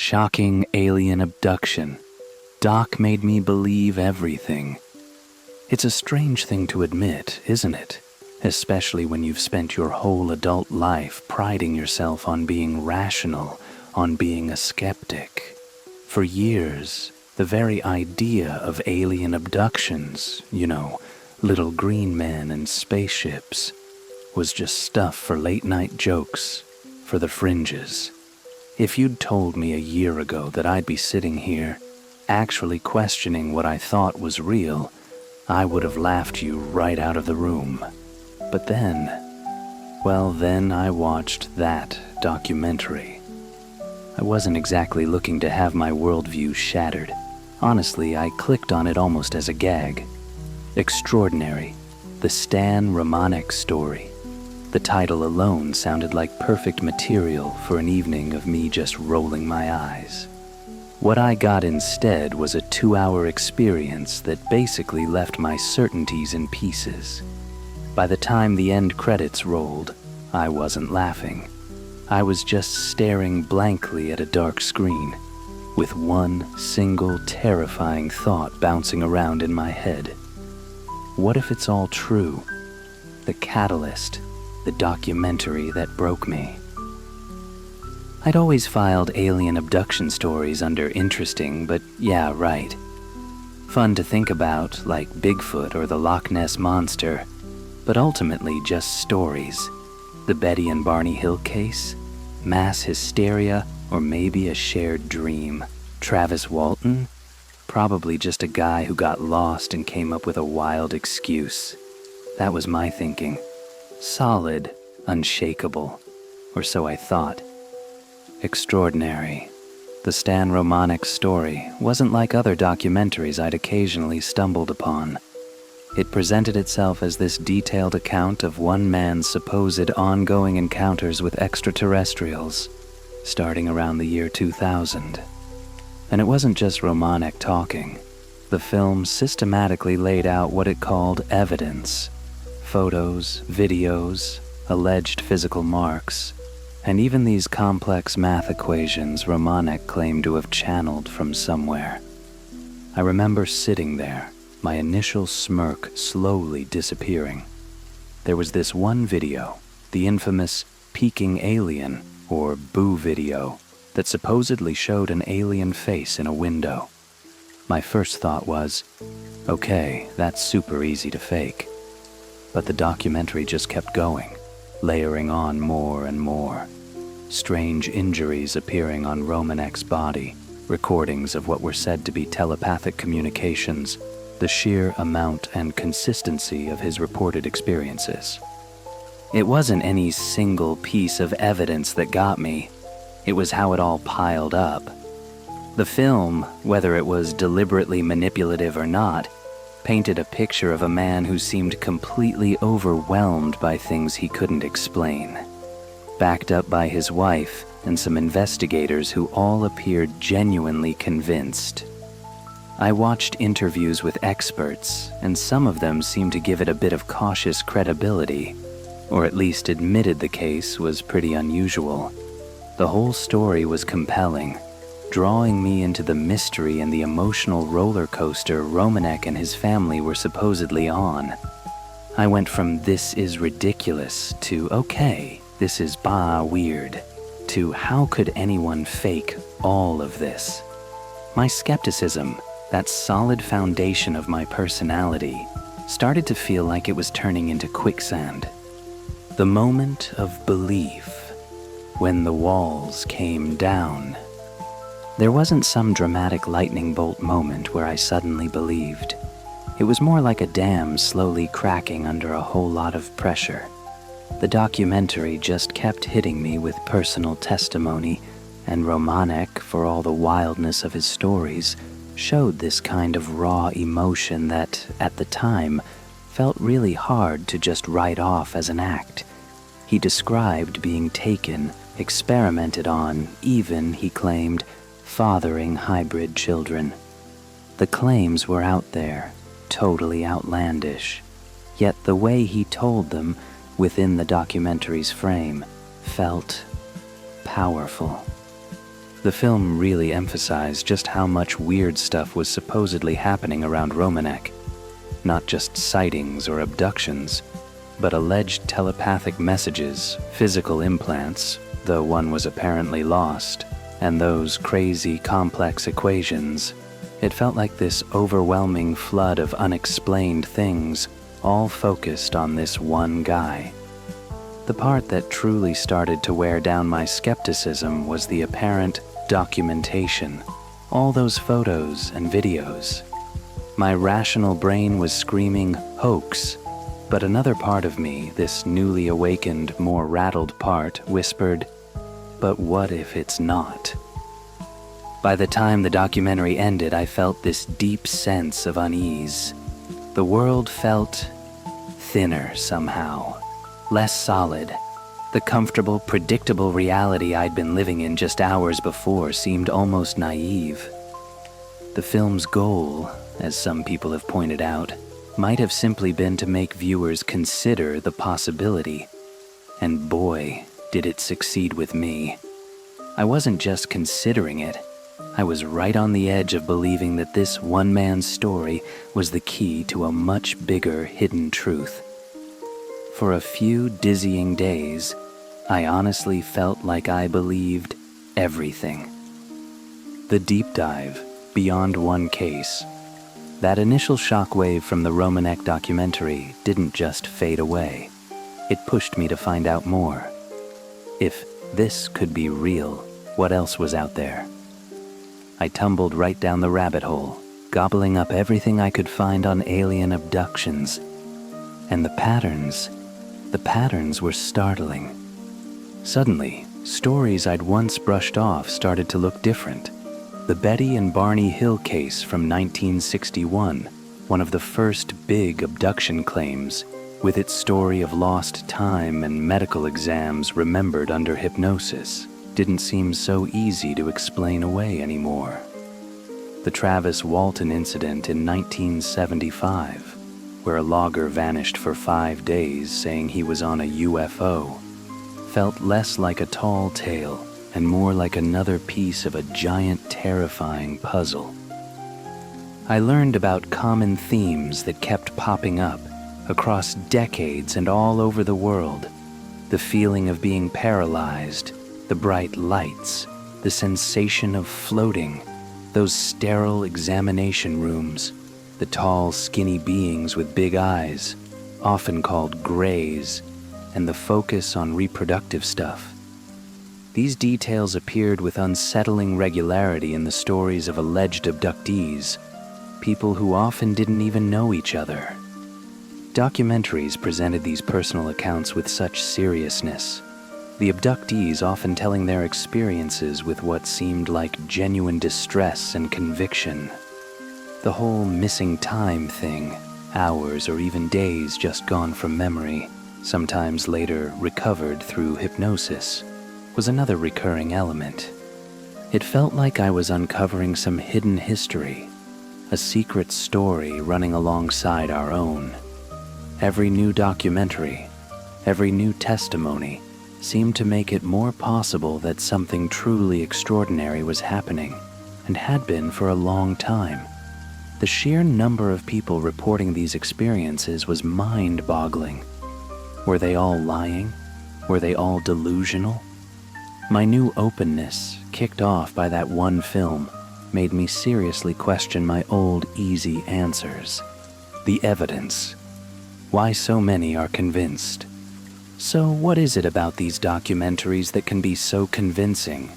Shocking alien abduction. Doc made me believe everything. It's a strange thing to admit, isn't it? Especially when you've spent your whole adult life priding yourself on being rational, on being a skeptic. For years, the very idea of alien abductions, little green men and spaceships, was just stuff for late-night jokes, for the fringes. If you'd told me a year ago that I'd be sitting here, actually questioning what I thought was real, I would have laughed you right out of the room. But then I watched that documentary. I wasn't exactly looking to have my worldview shattered. Honestly, I clicked on it almost as a gag. Extraordinary, the Stan Romanek Story. The title alone sounded like perfect material for an evening of me just rolling my eyes. What I got instead was a 2-hour experience that basically left my certainties in pieces. By the time the end credits rolled, I wasn't laughing. I was just staring blankly at a dark screen, with one single terrifying thought bouncing around in my head. What if it's all true? The catalyst, the documentary that broke me. I'd always filed alien abduction stories under interesting, but yeah, right. Fun to think about, like Bigfoot or the Loch Ness Monster, but ultimately just stories. The Betty and Barney Hill case, mass hysteria, or maybe a shared dream. Travis Walton? Probably just a guy who got lost and came up with a wild excuse. That was my thinking. Solid, unshakable, or so I thought. Extraordinary. The Stan Romanek Story wasn't like other documentaries I'd occasionally stumbled upon. It presented itself as this detailed account of one man's supposed ongoing encounters with extraterrestrials, starting around the year 2000. And it wasn't just Romanek talking. The film systematically laid out what it called evidence. Photos, videos, alleged physical marks, and even these complex math equations Romanek claimed to have channeled from somewhere. I remember sitting there, my initial smirk slowly disappearing. There was this one video, the infamous peeking alien, or boo video, that supposedly showed an alien face in a window. My first thought was, okay, that's super easy to fake. But the documentary just kept going, layering on more and more. Strange injuries appearing on Romanek's body, recordings of what were said to be telepathic communications, the sheer amount and consistency of his reported experiences. It wasn't any single piece of evidence that got me. It was how it all piled up. The film, whether it was deliberately manipulative or not, painted a picture of a man who seemed completely overwhelmed by things he couldn't explain, backed up by his wife and some investigators who all appeared genuinely convinced. I watched interviews with experts, and some of them seemed to give it a bit of cautious credibility, or at least admitted the case was pretty unusual. The whole story was compelling, drawing me into the mystery and the emotional roller coaster Romanek and his family were supposedly on. I went from "this is ridiculous" to "okay, this is weird," to "how could anyone fake all of this?" My skepticism, that solid foundation of my personality, started to feel like it was turning into quicksand. The moment of belief, when the walls came down. There wasn't some dramatic lightning bolt moment where I suddenly believed. It was more like a dam slowly cracking under a whole lot of pressure. The documentary just kept hitting me with personal testimony, and Romanek, for all the wildness of his stories, showed this kind of raw emotion that, at the time, felt really hard to just write off as an act. He described being taken, experimented on, even, he claimed, fathering hybrid children. The claims were out there, totally outlandish, yet the way he told them, within the documentary's frame, felt powerful. The film really emphasized just how much weird stuff was supposedly happening around Romanek. Not just sightings or abductions, but alleged telepathic messages, physical implants, though one was apparently lost, and those crazy complex equations. It felt like this overwhelming flood of unexplained things, all focused on this one guy. The part that truly started to wear down my skepticism was the apparent documentation, all those photos and videos. My rational brain was screaming hoax, but another part of me, this newly awakened, more rattled part, whispered, but what if it's not? By the time the documentary ended, I felt this deep sense of unease. The world felt thinner somehow, less solid. The comfortable, predictable reality I'd been living in just hours before seemed almost naive. The film's goal, as some people have pointed out, might have simply been to make viewers consider the possibility. And boy, did it succeed with me. I wasn't just considering it. I was right on the edge of believing that this one man's story was the key to a much bigger hidden truth. For a few dizzying days, I honestly felt like I believed everything. The deep dive, beyond one case. That initial shockwave from the Romanek documentary didn't just fade away. It pushed me to find out more. If this could be real, what else was out there? I tumbled right down the rabbit hole, gobbling up everything I could find on alien abductions. And the patterns were startling. Suddenly, stories I'd once brushed off started to look different. The Betty and Barney Hill case from 1961, one of the first big abduction claims, with its story of lost time and medical exams remembered under hypnosis, didn't seem so easy to explain away anymore. The Travis Walton incident in 1975, where a logger vanished for 5 days saying he was on a UFO, felt less like a tall tale and more like another piece of a giant, terrifying puzzle. I learned about common themes that kept popping up across decades and all over the world. The feeling of being paralyzed, the bright lights, the sensation of floating, those sterile examination rooms, the tall, skinny beings with big eyes, often called grays, and the focus on reproductive stuff. These details appeared with unsettling regularity in the stories of alleged abductees, people who often didn't even know each other. Documentaries presented these personal accounts with such seriousness, the abductees often telling their experiences with what seemed like genuine distress and conviction. The whole missing time thing, hours or even days just gone from memory, sometimes later recovered through hypnosis, was another recurring element. It felt like I was uncovering some hidden history, a secret story running alongside our own. Every new documentary, every new testimony seemed to make it more possible that something truly extraordinary was happening, and had been for a long time. The sheer number of people reporting these experiences was mind-boggling. Were they all lying? Were they all delusional? My new openness, kicked off by that one film, made me seriously question my old easy answers. The evidence. Why so many are convinced? So what is it about these documentaries that can be so convincing?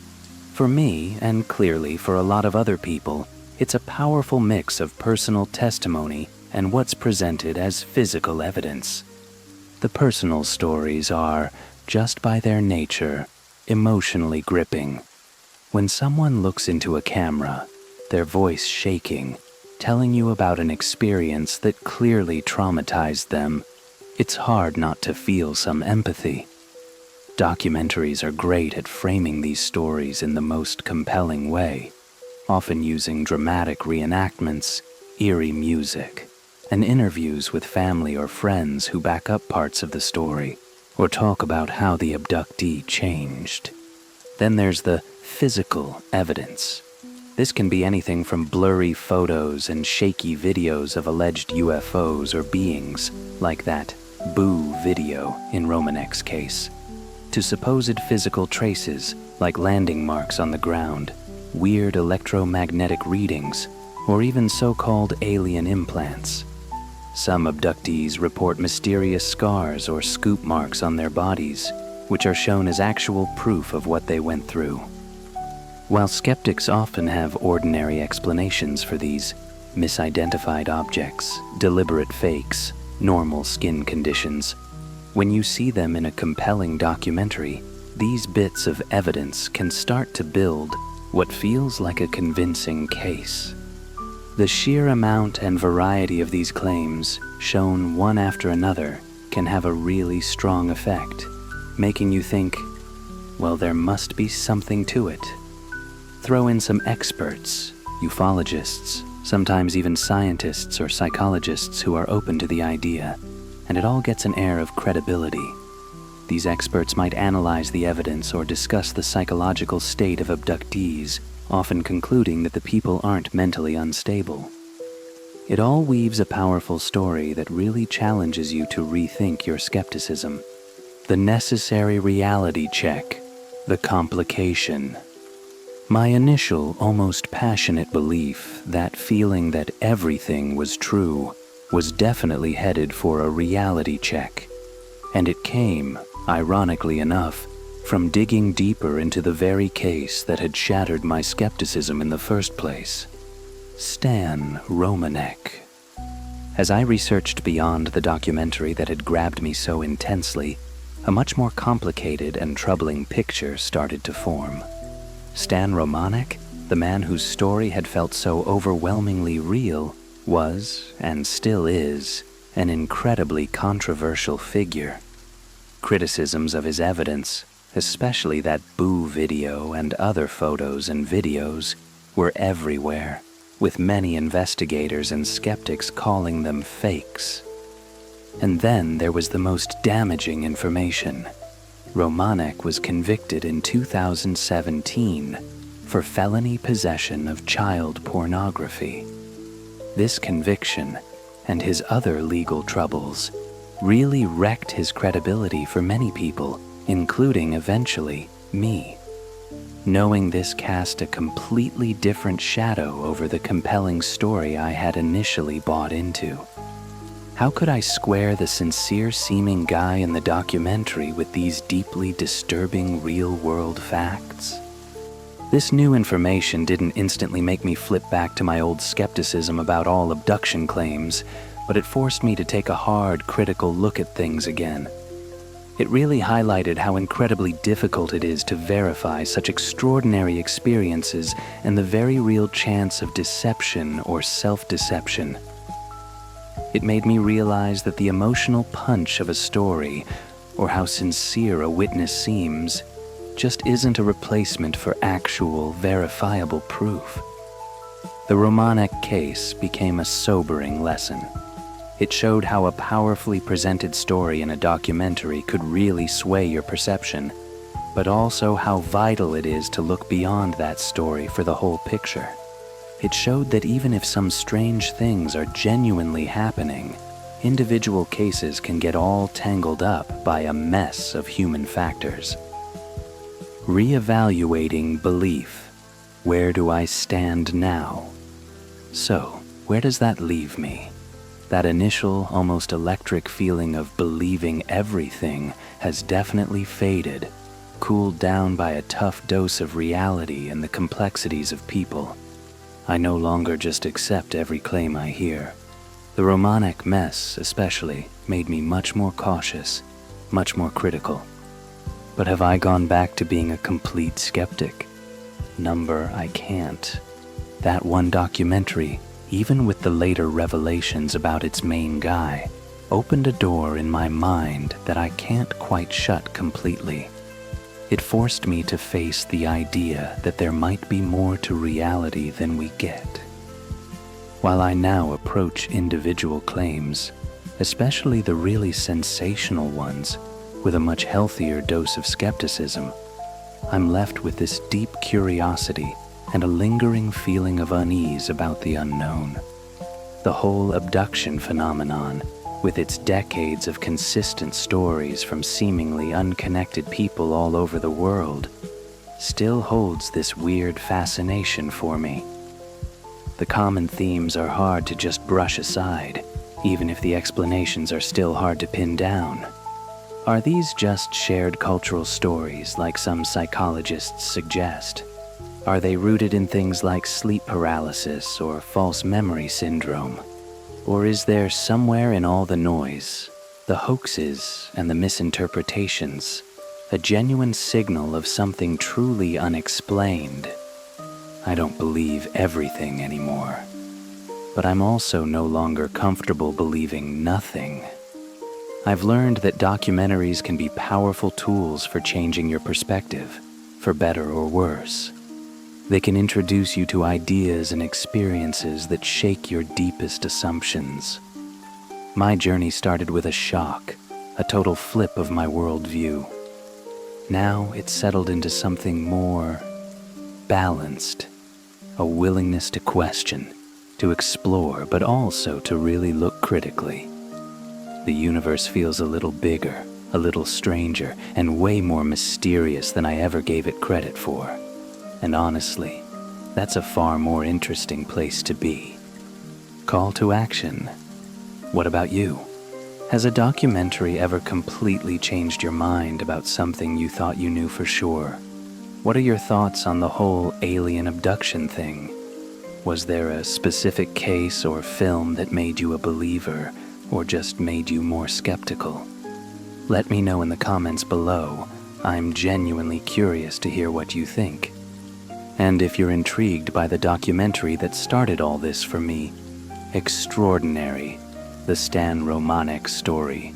For me, and clearly for a lot of other people, it's a powerful mix of personal testimony and what's presented as physical evidence. The personal stories are, just by their nature, emotionally gripping. When someone looks into a camera, their voice shaking, telling you about an experience that clearly traumatized them, it's hard not to feel some empathy. Documentaries are great at framing these stories in the most compelling way, often using dramatic reenactments, eerie music, and interviews with family or friends who back up parts of the story or talk about how the abductee changed. Then there's the physical evidence. This can be anything from blurry photos and shaky videos of alleged UFOs or beings, like that Boo video in Romanek's case, to supposed physical traces, like landing marks on the ground, weird electromagnetic readings, or even so-called alien implants. Some abductees report mysterious scars or scoop marks on their bodies, which are shown as actual proof of what they went through. While skeptics often have ordinary explanations for these misidentified objects, deliberate fakes, normal skin conditions, when you see them in a compelling documentary, these bits of evidence can start to build what feels like a convincing case. The sheer amount and variety of these claims, shown one after another, can have a really strong effect, making you think, well, there must be something to it. Throw in some experts, ufologists, sometimes even scientists or psychologists who are open to the idea, and it all gets an air of credibility. These experts might analyze the evidence or discuss the psychological state of abductees, often concluding that the people aren't mentally unstable. It all weaves a powerful story that really challenges you to rethink your skepticism. The necessary reality check, the complication. My initial, almost passionate belief, that feeling that everything was true, was definitely headed for a reality check. And it came, ironically enough, from digging deeper into the very case that had shattered my skepticism in the first place. Stan Romanek. As I researched beyond the documentary that had grabbed me so intensely, a much more complicated and troubling picture started to form. Stan Romanek, the man whose story had felt so overwhelmingly real, was, and still is, an incredibly controversial figure. Criticisms of his evidence, especially that Boo video and other photos and videos, were everywhere, with many investigators and skeptics calling them fakes. And then there was the most damaging information. Romanek was convicted in 2017 for felony possession of child pornography. This conviction, and his other legal troubles, really wrecked his credibility for many people, including eventually me. Knowing this cast a completely different shadow over the compelling story I had initially bought into. How could I square the sincere-seeming guy in the documentary with these deeply disturbing real-world facts? This new information didn't instantly make me flip back to my old skepticism about all abduction claims, but it forced me to take a hard, critical look at things again. It really highlighted how incredibly difficult it is to verify such extraordinary experiences and the very real chance of deception or self-deception. It made me realize that the emotional punch of a story, or how sincere a witness seems, just isn't a replacement for actual, verifiable proof. The Romanek case became a sobering lesson. It showed how a powerfully presented story in a documentary could really sway your perception, but also how vital it is to look beyond that story for the whole picture. It showed that even if some strange things are genuinely happening, individual cases can get all tangled up by a mess of human factors. Reevaluating belief. Where do I stand now? So, where does that leave me? That initial, almost electric feeling of believing everything has definitely faded, cooled down by a tough dose of reality and the complexities of people. I no longer just accept every claim I hear. The Romanek mess, especially, made me much more cautious, much more critical. But have I gone back to being a complete skeptic? Number, I can't. That one documentary, even with the later revelations about its main guy, opened a door in my mind that I can't quite shut completely. It forced me to face the idea that there might be more to reality than we get. While I now approach individual claims, especially the really sensational ones, with a much healthier dose of skepticism, I'm left with this deep curiosity and a lingering feeling of unease about the unknown. The whole abduction phenomenon, with its decades of consistent stories from seemingly unconnected people all over the world, still holds this weird fascination for me. The common themes are hard to just brush aside, even if the explanations are still hard to pin down. Are these just shared cultural stories like some psychologists suggest? Are they rooted in things like sleep paralysis or false memory syndrome? Or is there somewhere in all the noise, the hoaxes and the misinterpretations, a genuine signal of something truly unexplained? I don't believe everything anymore, but I'm also no longer comfortable believing nothing. I've learned that documentaries can be powerful tools for changing your perspective, for better or worse. They can introduce you to ideas and experiences that shake your deepest assumptions. My journey started with a shock, a total flip of my worldview. Now it's settled into something more balanced, a willingness to question, to explore, but also to really look critically. The universe feels a little bigger, a little stranger, and way more mysterious than I ever gave it credit for. And honestly, that's a far more interesting place to be. Call to action. What about you? Has a documentary ever completely changed your mind about something you thought you knew for sure? What are your thoughts on the whole alien abduction thing? Was there a specific case or film that made you a believer, or just made you more skeptical? Let me know in the comments below. I'm genuinely curious to hear what you think. And if you're intrigued by the documentary that started all this for me, Extraordinary, the Stan Romanek Story,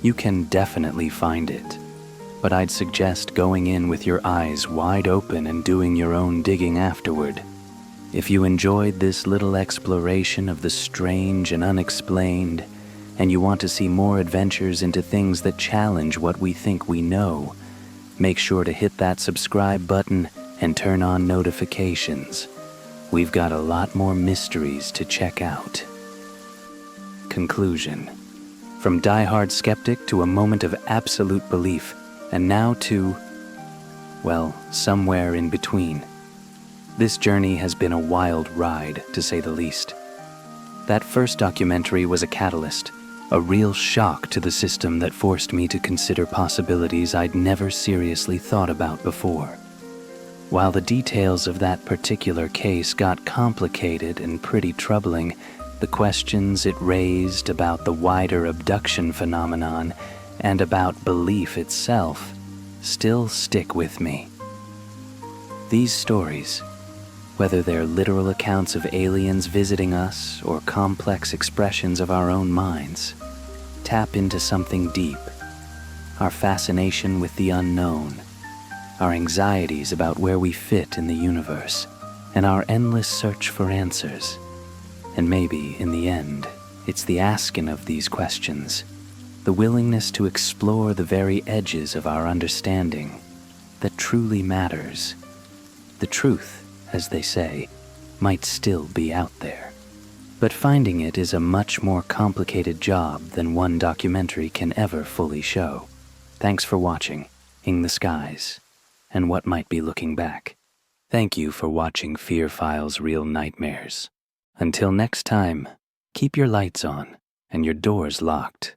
you can definitely find it. But I'd suggest going in with your eyes wide open and doing your own digging afterward. If you enjoyed this little exploration of the strange and unexplained, and you want to see more adventures into things that challenge what we think we know, make sure to hit that subscribe button and turn on notifications. We've got a lot more mysteries to check out. Conclusion. From die-hard skeptic to a moment of absolute belief, and now to, well, somewhere in between. This journey has been a wild ride, to say the least. That first documentary was a catalyst, a real shock to the system that forced me to consider possibilities I'd never seriously thought about before. While the details of that particular case got complicated and pretty troubling, the questions it raised about the wider abduction phenomenon and about belief itself still stick with me. These stories, whether they're literal accounts of aliens visiting us or complex expressions of our own minds, tap into something deep, our fascination with the unknown, our anxieties about where we fit in the universe, and our endless search for answers. And maybe, in the end, it's the asking of these questions, the willingness to explore the very edges of our understanding, that truly matters. The truth, as they say, might still be out there. But finding it is a much more complicated job than one documentary can ever fully show. Thanks for watching Ing the Skies and What Might Be Looking Back. Thank you for watching Fear Files Real Nightmares. Until next time, keep your lights on and your doors locked.